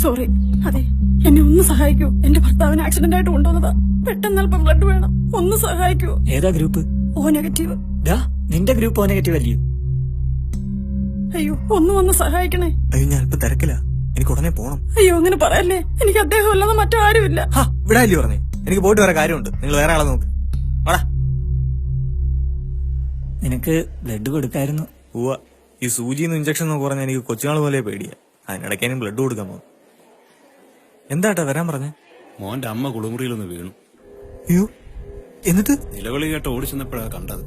Sorry. അതെ, എന്നെ ഒന്ന് സഹായിക്കൂ. എന്റെ ഭർത്താവിന് ആക്സിഡന്റ് ആയിട്ട് കൊണ്ടുവന്നതാ. പെട്ടെന്ന് അല്പം ബ്ലഡ് വേണം. ഒന്ന് സഹായിക്കൂ. ഏതാ ഗ്രൂപ്പ്? ഓ നെഗറ്റീവ്. നിന്റെ ഗ്രൂപ്പ് ഓ നെഗറ്റീവ് അല്ലയോ? അയ്യോ, ഒന്ന് സഹായിക്കണേ. അയ്യോ, ഞാൻ അല്പം തിരക്കില്ല. എനിക്ക് ഉടനെ പോണം. അയ്യോ, അങ്ങനെ പറയല്ലേ. എനിക്ക് അദ്ദേഹം അല്ലാതെ മറ്റാരുമില്ല. വിടാല്ലേ പറഞ്ഞേ. എനിക്ക് പോയിട്ട് വേറെ കാര്യമുണ്ട്. നിങ്ങൾ വേറെ ആളെ നോക്ക്. വാടാ. നിനക്ക് ബ്ലഡ് കൊടുക്കായിരുന്നു. ഈ സൂചിന്ന് ഇഞ്ചക്ഷൻ എന്നൊക്കെ പറഞ്ഞാൽ എനിക്ക് കൊച്ചുനാൾ പോലെ പേടിയാ. അതിനിടയ്ക്ക് എനിക്ക് ബ്ലഡ് കൊടുക്കാൻ പോകും. എന്താട്ടാ വരാൻ പറഞ്ഞേ? മോന്റെ അമ്മ കുളിമുറിയിലൊന്ന് വീണു. അയ്യോ, എന്നിട്ട്? നിലവിളി കേട്ട് ഓടിച്ചെന്നപ്പോഴാണ് കണ്ടത്.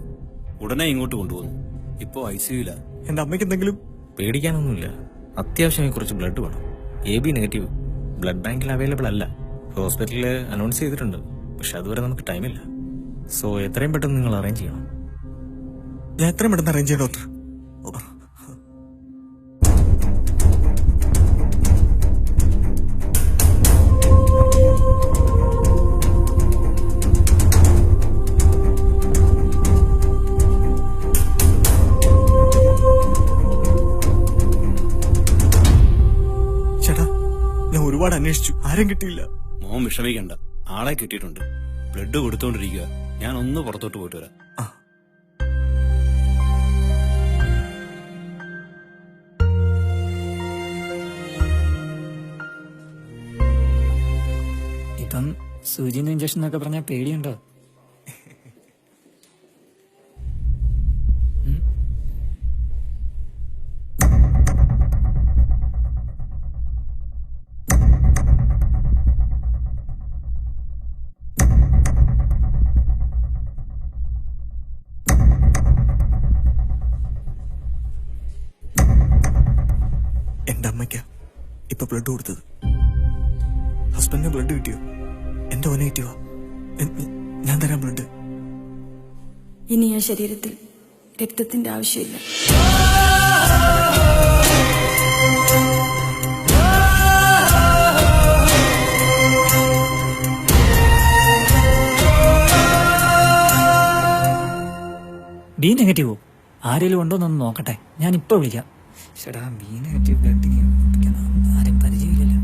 ഉടനെ ഇങ്ങോട്ട് കൊണ്ടുപോകുന്നു. ഇപ്പോ ICUല. എന്റെ അമ്മയ്ക്ക് എന്തെങ്കിലും? പേടിക്കാനൊന്നുമില്ല. അത്യാവശ്യമായി കുറച്ച് ബ്ലഡ് വേണം. AB negative. ബ്ലഡ് ബാങ്കിൽ അവൈലബിൾ അല്ല. ഹോസ്പിറ്റലിൽ അനൗൺസ് ചെയ്തിട്ടുണ്ട്. പക്ഷെ അതുവരെ നമുക്ക് ടൈമില്ല. സോ എത്രയും പെട്ടെന്ന് നിങ്ങൾ അറേഞ്ച് ചെയ്യണം. ഞാൻ എത്രയും പെട്ടെന്ന് അറേഞ്ച് ചെയ്യാം ഡോക്ടർ. ചേട്ടാ, ഞാൻ ഒരുപാട് അന്വേഷിച്ചു, ആരും കിട്ടിയില്ല. മോൻ വിഷമിക്കണ്ട, ആളെ കിട്ടിയിട്ടുണ്ട്. ബ്ലഡ് കൊടുത്തോണ്ടിരിക്കുക. ഞാൻ ഒന്ന് പുറത്തോട്ട് പോയിട്ട് വരാം. ഇപ്പം സൂചിന്ന് ഇഞ്ചക്ഷൻ എന്നൊക്കെ പറഞ്ഞാൽ പേടിയുണ്ടോ? എന്റെ അമ്മയ്ക്കാ ഇപ്പൊ ബ്ലഡ് കൊടുത്തത്. ഹസ്ബൻഡിന് ബ്ലഡ് കിട്ടിയോ? എന്റെ ഓ നെഗറ്റീവാ. ഞാൻ തരാം ബ്ലഡ്. ഇനി ആ ശരീരത്തിൽ രക്തത്തിന്റെ ആവശ്യമില്ല. ബി നെഗറ്റീവോ? ആരെങ്കിലും ഉണ്ടോന്നൊന്ന് നോക്കട്ടെ. ഞാൻ ഇപ്പൊ വിളിക്കാം. ചേട്ടാ, ബി നെഗറ്റീവ് ബ്ലഡ് ആരും പരിചയമില്ലല്ലോ.